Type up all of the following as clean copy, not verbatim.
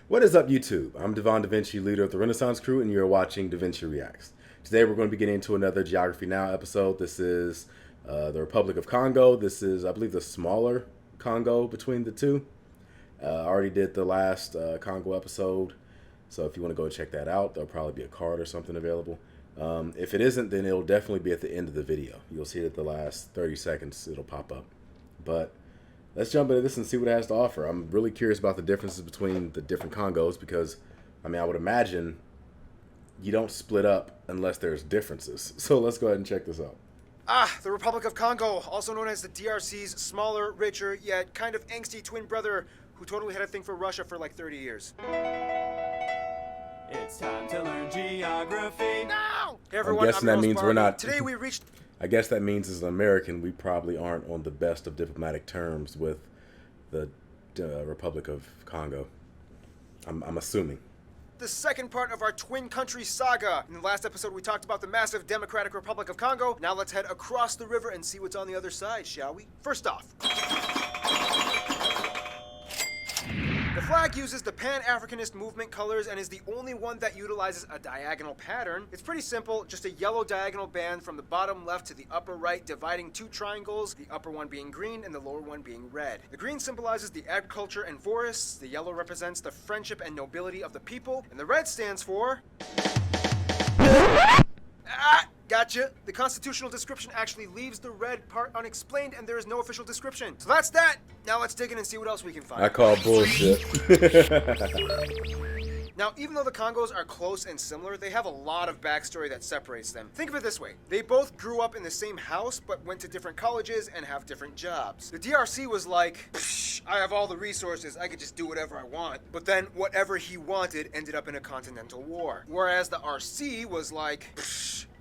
What is up, YouTube? I'm Devon DaVinci, leader of the Renaissance Crew, and you're watching DaVinci Reacts. Today we're going to be getting into another Geography Now episode. This is the Republic of Congo. This is, I believe, the smaller Congo between the two. I already did the last Congo episode, so if you want to go check that out, there'll probably be a card or something available. If it isn't, then it'll definitely be at the end of the video. You'll see it at the last 30 seconds, it'll pop up. But let's jump into this and see what it has to offer. I'm really curious about the differences between the different Congos because, I mean, I would imagine you don't split up unless there's differences. So let's go ahead and check this out. The Republic of Congo, also known as the DRC's smaller, richer, yet kind of angsty twin brother who totally had a thing for Russia for like 30 years. It's time to learn geography. No! Hey everyone, I'm guessing that means we're not... Today we reached... I guess that means as an American, we probably aren't on the best of diplomatic terms with the Republic of Congo. I'm assuming. The second part of our twin country saga. In the last episode, we talked about the massive Democratic Republic of Congo. Now let's head across the river and see what's on the other side, shall we? First off, the flag uses the Pan-Africanist movement colors and is the only one that utilizes a diagonal pattern. It's pretty simple, just a yellow diagonal band from the bottom left to the upper right, dividing two triangles, the upper one being green and the lower one being red. The green symbolizes the agriculture and forests, the yellow represents the friendship and nobility of the people, and the red stands for... Gotcha. The constitutional description actually leaves the red part unexplained and there is no official description. So that's that. Now let's dig in and see what else we can find. I call bullshit. Now, even though the Congos are close and similar, they have a lot of backstory that separates them. Think of it this way. They both grew up in the same house, but went to different colleges and have different jobs. The DRC was like, I have all the resources, I could just do whatever I want. But then whatever he wanted ended up in a continental war. Whereas the RC was like,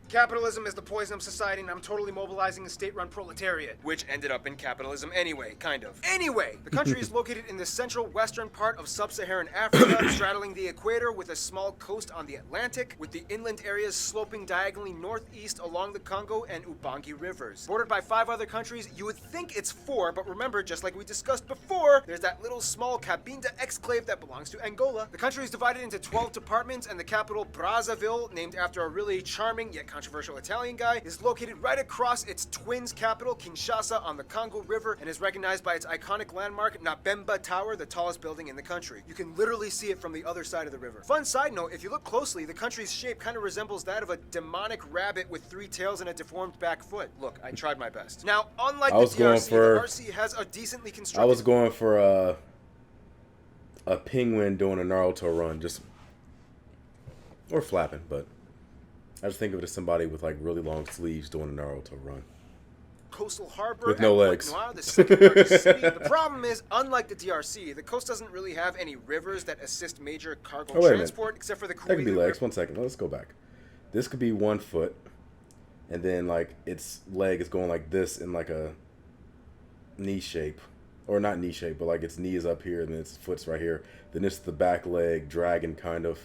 capitalism is the poison of society and I'm totally mobilizing a state-run proletariat, which ended up in capitalism anyway, kind of. Anyway, the country is located in the central western part of sub-Saharan Africa, straddling the equator with a small coast on the Atlantic, with the inland areas sloping diagonally northeast along the Congo and Ubangi rivers. Bordered by 5 other countries, you would think it's 4, but remember, just like we discussed before, there's that little small Cabinda exclave that belongs to Angola. The country is divided into 12 departments, and the capital, Brazzaville, named after a really charming yet controversial Italian guy, is located right across its twins capital, Kinshasa, on the Congo River, and is recognized by its iconic landmark, Nabemba Tower, the tallest building in the country. You can literally see it from the other side of the river. Fun side note, if you look closely, the country's shape kind of resembles that of a demonic rabbit with 3 tails and a deformed back foot. Look, I tried my best. Now, unlike the DRC, the RC has a decently constructed... I was going for a penguin doing a Naruto run, just... or flapping, but... I just think of it as somebody with like really long sleeves doing a Naruto run. Coastal harbor with no legs. Noir, the second largest city. The problem is, unlike the DRC, the coast doesn't really have any rivers that assist major cargo transport, except for the That could be legs. 1 second. Let's go back. This could be 1 foot, and then like its leg is going like this in like a knee shape, or not knee shape, but like its knee is up here and then its foot's right here. Then it's the back leg dragging kind of,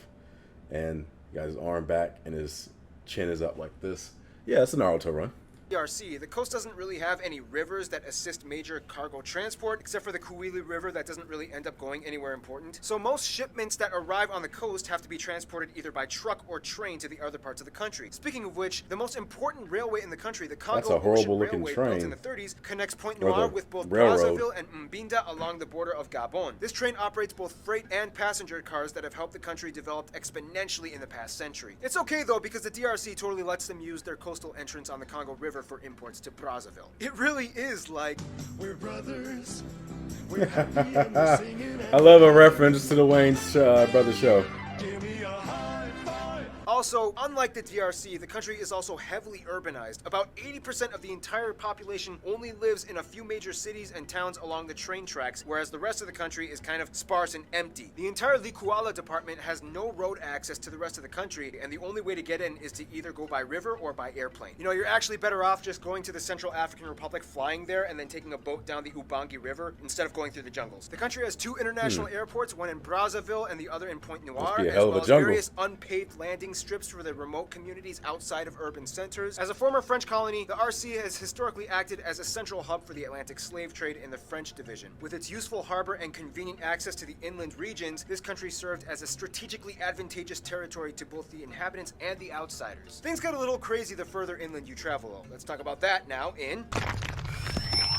and you got his arm back and his chin is up like this. Yeah, it's a Naruto run. DRC, the coast doesn't really have any rivers that assist major cargo transport, except for the Kuili River that doesn't really end up going anywhere important. So most shipments that arrive on the coast have to be transported either by truck or train to the other parts of the country. Speaking of which, the most important railway in the country, the Congo Ocean Railway, built in the 30s, connects Point Noir with both Brazzaville and Mbinda along the border of Gabon. This train operates both freight and passenger cars that have helped the country develop exponentially in the past century. It's okay though, because the DRC totally lets them use their coastal entrance on the Congo River for imports to Brazzaville. It really is like, we're brothers, we're happy and we're singing. I love a reference to the Wayne's Brothers show. Give me a high five. Also, unlike the DRC, the country is also heavily urbanized. About 80% of the entire population only lives in a few major cities and towns along the train tracks, whereas the rest of the country is kind of sparse and empty. The entire Likuala department has no road access to the rest of the country, and the only way to get in is to either go by river or by airplane. You know, you're actually better off just going to the Central African Republic, flying there, and then taking a boat down the Ubangi River instead of going through the jungles. The country has 2 international airports, one in Brazzaville and the other in Point Noir, as well as various unpaved landing strips strips for the remote communities outside of urban centers. As a former French colony, the RC has historically acted as a central hub for the Atlantic slave trade in the French division. With its useful harbor and convenient access to the inland regions, this country served as a strategically advantageous territory to both the inhabitants and the outsiders. Things get a little crazy the further inland you travel, though. Let's talk about that now in...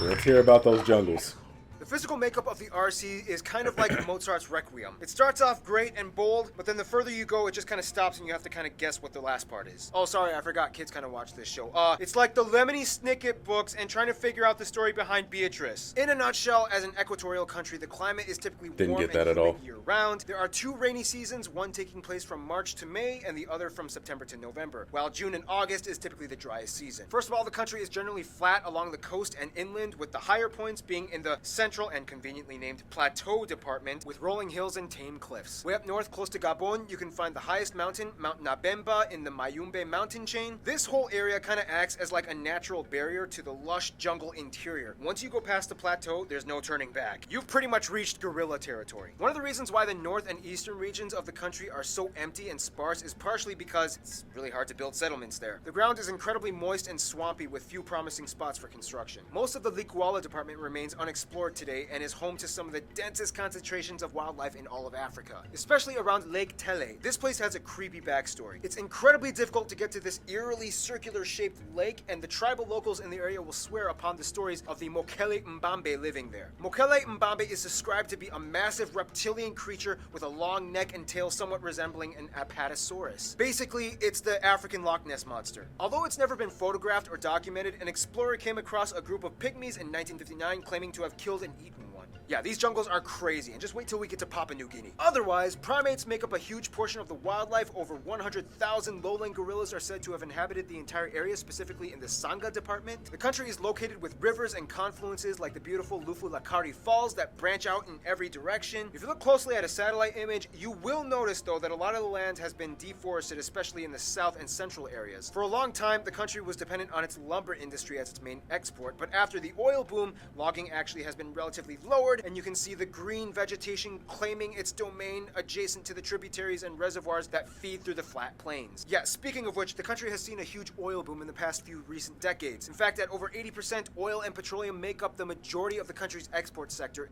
Let's hear about those jungles. The physical makeup of the RC is kind of like Mozart's Requiem. It starts off great and bold, but then the further you go, it just kind of stops and you have to kind of guess what the last part is. Oh, sorry, I forgot. Kids kind of watch this show. It's like the Lemony Snicket books and trying to figure out the story behind Beatrice. In a nutshell, as an equatorial country, the climate is typically warm and humid year-round. There are 2 rainy seasons, one taking place from March to May and the other from September to November, while June and August is typically the driest season. First of all, the country is generally flat along the coast and inland, with the higher points being in the central and conveniently named Plateau Department, with rolling hills and tame cliffs. Way up north, close to Gabon, you can find the highest mountain, Mount Nabemba, in the Mayumbe mountain chain. This whole area kind of acts as like a natural barrier to the lush jungle interior. Once you go past the plateau, there's no turning back. You've pretty much reached guerrilla territory. One of the reasons why the north and eastern regions of the country are so empty and sparse is partially because it's really hard to build settlements there. The ground is incredibly moist and swampy with few promising spots for construction. Most of the Likuala department remains unexplored today and is home to some of the densest concentrations of wildlife in all of Africa, especially around Lake Tele. This place has a creepy backstory. It's incredibly difficult to get to this eerily circular-shaped lake, and the tribal locals in the area will swear upon the stories of the Mokele Mbambe living there. Mokele Mbambe is described to be a massive reptilian creature with a long neck and tail somewhat resembling an Apatosaurus. Basically, it's the African Loch Ness Monster. Although it's never been photographed or documented, an explorer came across a group of pygmies in 1959 claiming to have killed and eaten one. Yeah, these jungles are crazy, and just wait till we get to Papua New Guinea. Otherwise, primates make up a huge portion of the wildlife. Over 100,000 lowland gorillas are said to have inhabited the entire area, specifically in the Sangha department. The country is located with rivers and confluences like the beautiful Lufu-Lakari Falls that branch out in every direction. If you look closely at a satellite image, you will notice, though, that a lot of the land has been deforested, especially in the south and central areas. For a long time, the country was dependent on its lumber industry as its main export, but after the oil boom, logging actually has been relatively lowered, and you can see the green vegetation claiming its domain adjacent to the tributaries and reservoirs that feed through the flat plains. Yeah, speaking of which, the country has seen a huge oil boom in the past few recent decades. In fact, at over 80%, oil and petroleum make up the majority of the country's export sector.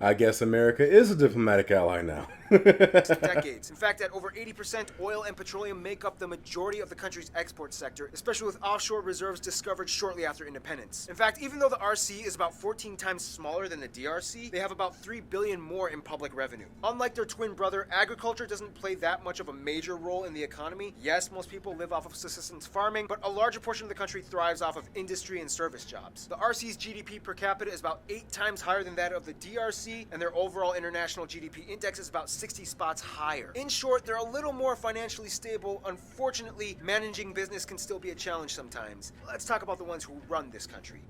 I guess America is a diplomatic ally now. Decades. In fact, at over 80%, oil and petroleum make up the majority of the country's export sector, especially with offshore reserves discovered shortly after independence. In fact, even though the RC is about 14 times smaller than the DRC, they have about 3 billion more in public revenue. Unlike their twin brother, agriculture doesn't play that much of a major role in the economy. Yes, most people live off of subsistence farming, but a larger portion of the country thrives off of industry and service jobs. The RC's GDP per capita is about 8 times higher than that of the DRC, and their overall international GDP index is about 60 spots higher. In short, they're a little more financially stable. Unfortunately, managing business can still be a challenge sometimes. Let's talk about the ones who run this country.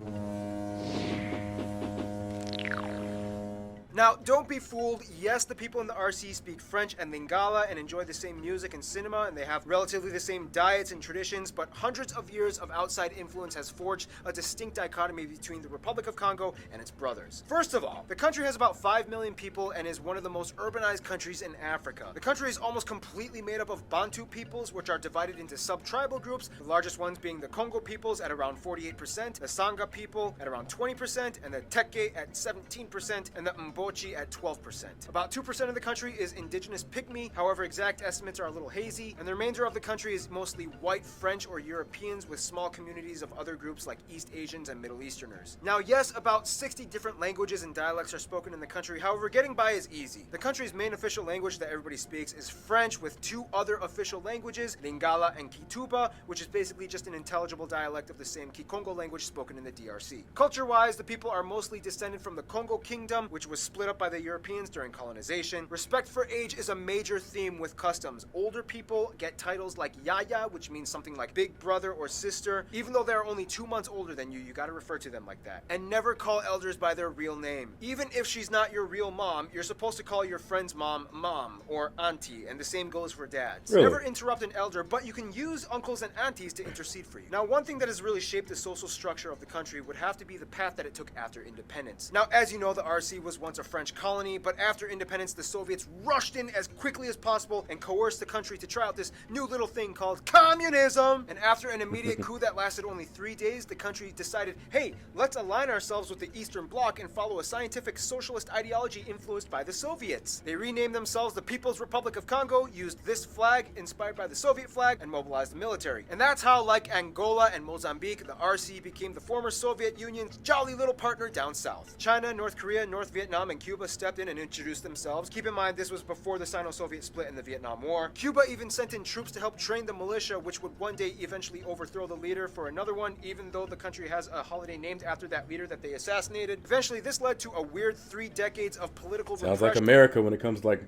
Now, don't be fooled. Yes, the people in the RC speak French and Lingala and enjoy the same music and cinema, and they have relatively the same diets and traditions, but hundreds of years of outside influence has forged a distinct dichotomy between the Republic of Congo and its brothers. First of all, the country has about 5 million people and is one of the most urbanized countries in Africa. The country is almost completely made up of Bantu peoples, which are divided into sub-tribal groups, the largest ones being the Congo peoples at around 48%, the Sangha people at around 20%, and the Teke at 17%, and the Mbochi at 12%. About 2% of the country is indigenous Pygmy, however exact estimates are a little hazy, and the remainder of the country is mostly white French or Europeans with small communities of other groups like East Asians and Middle Easterners. Now yes, about 60 different languages and dialects are spoken in the country, however getting by is easy. The country's main official language that everybody speaks is French, with 2 other official languages, Lingala and Kituba, which is basically just an intelligible dialect of the same Kikongo language spoken in the DRC. Culture-wise, the people are mostly descended from the Congo Kingdom, which was split up by the Europeans during colonization. Respect for age is a major theme with customs. Older people get titles like Yaya, which means something like big brother or sister. Even though they're only 2 months older than you gotta refer to them like that. And never call elders by their real name. Even if she's not your real mom, you're supposed to call your friend's mom, mom, or auntie, and the same goes for dads. Really? Never interrupt an elder, but you can use uncles and aunties to intercede for you. Now, one thing that has really shaped the social structure of the country would have to be the path that it took after independence. Now, as you know, the RC was once a a French colony, but after independence, the Soviets rushed in as quickly as possible and coerced the country to try out this new little thing called communism. And after an immediate coup that lasted only 3 days, the country decided, hey, let's align ourselves with the Eastern Bloc and follow a scientific socialist ideology influenced by the Soviets. They renamed themselves the People's Republic of Congo, used this flag inspired by the Soviet flag, and mobilized the military. And that's how, like Angola and Mozambique, the RC became the former Soviet Union's jolly little partner down south. China, North Korea, North Vietnam, and Cuba stepped in and introduced themselves. Keep in mind, this was before the Sino-Soviet split in the Vietnam War. Cuba even sent in troops to help train the militia, which would one day eventually overthrow the leader for another one, even though the country has a holiday named after that leader that they assassinated. Eventually, this led to a weird 3 decades of political Sounds repression. like America when it comes to like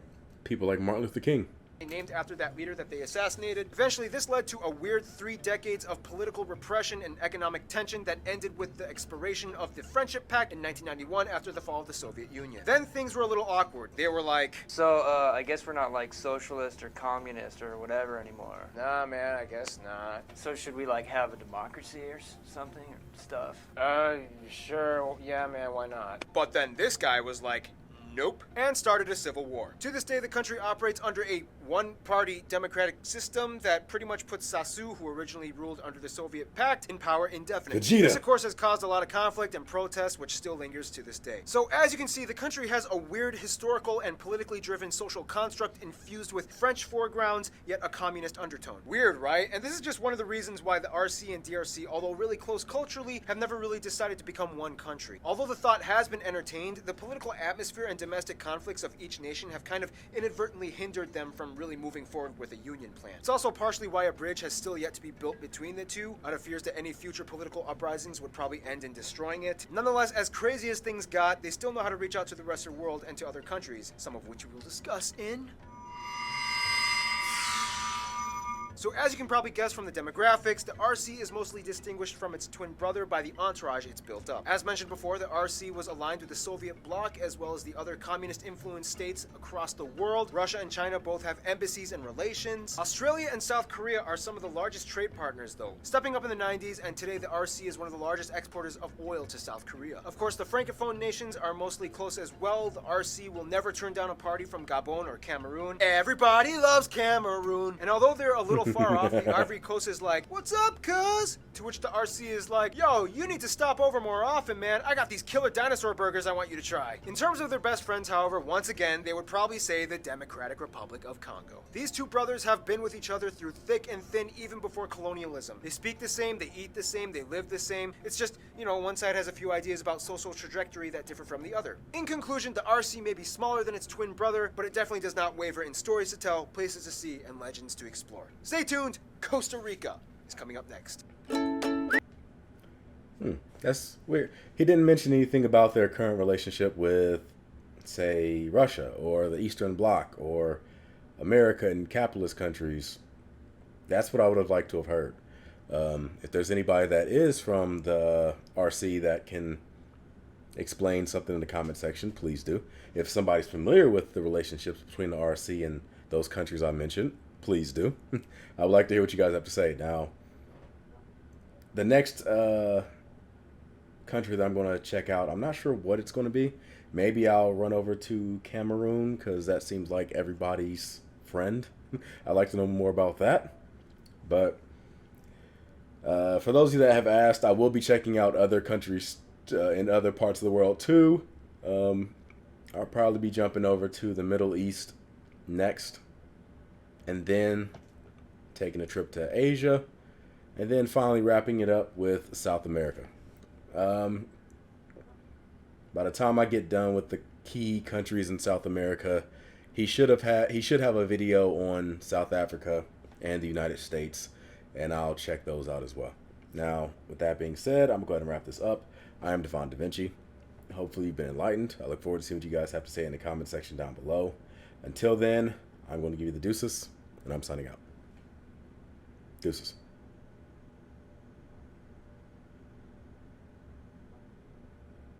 people like Martin Luther King. Named after that leader that they assassinated. Eventually, this led to a weird 3 decades of political repression and economic tension that ended with the expiration of the Friendship Pact in 1991 after the fall of the Soviet Union. Then things were a little awkward. They were like, So, I guess we're not like socialist or communist or whatever anymore. nah, man, I guess not. So should we like have a democracy or something or stuff? Sure, yeah, man, why not? But then this guy was like, nope, and started a civil war. To this day, the country operates under a one-party democratic system that pretty much puts Sasu, who originally ruled under the Soviet Pact, in power indefinitely. Vegeta. This, of course, has caused a lot of conflict and protests, which still lingers to this day. So, as you can see, the country has a weird historical and politically driven social construct infused with French foregrounds, yet a communist undertone. Weird, right? And this is just one of the reasons why the RC and DRC, although really close culturally, have never really decided to become one country. Although the thought has been entertained, the political atmosphere and domestic conflicts of each nation have kind of inadvertently hindered them from really moving forward with a union plan. It's also partially why a bridge has still yet to be built between the two, out of fears that any future political uprisings would probably end in destroying it. Nonetheless, as crazy as things got, they still know how to reach out to the rest of the world and to other countries, some of which we will discuss in... So as you can probably guess from the demographics, the RC is mostly distinguished from its twin brother by the entourage it's built up. As mentioned before, the RC was aligned with the Soviet bloc as well as the other communist-influenced states across the world. Russia and China both have embassies and relations. Australia and South Korea are some of the largest trade partners though, stepping up in the 90s, and today the RC is one of the largest exporters of oil to South Korea. Of course, the Francophone nations are mostly close as well. The RC will never turn down a party from Gabon or Cameroon. Everybody loves Cameroon. And although they're a little far off, the Ivory Coast is like, what's up, cuz? To which the RC is like, yo, you need to stop over more often, man. I got these killer dinosaur burgers I want you to try. In terms of their best friends, however, once again, they would probably say the Democratic Republic of Congo. These two brothers have been with each other through thick and thin even before colonialism. They speak the same, they eat the same, they live the same. It's just, you know, one side has a few ideas about social trajectory that differ from the other. In conclusion, the RC may be smaller than its twin brother, but it definitely does not waver in stories to tell, places to see, and legends to explore. Stay tuned, Costa Rica is coming up next. That's weird. He didn't mention anything about their current relationship with, say, Russia or the Eastern Bloc or America and capitalist countries. That's what I would have liked to have heard. If there's anybody that is from the RC that can explain something in the comment section, please do. If somebody's familiar with the relationships between the RC and those countries I mentioned, please do. I would like to hear what you guys have to say. Now, the next country that I'm going to check out, I'm not sure what it's going to be. Maybe I'll run over to Cameroon because that seems like everybody's friend. I'd like to know more about that. But for those of you that have asked, I will be checking out other countries in other parts of the world too. I'll probably be jumping over to the Middle East next, and then taking a trip to Asia, and then finally wrapping it up with South America. By the time I get done with the key countries in South America, he should have a video on South Africa and the United States, and I'll check those out as well. Now, with that being said, I'm going to go ahead and wrap this up. I am Devon DaVinci. Hopefully you've been enlightened. I look forward to seeing what you guys have to say in the comment section down below. Until then, I'm going to give you the deuces, and I'm signing out. Deuces.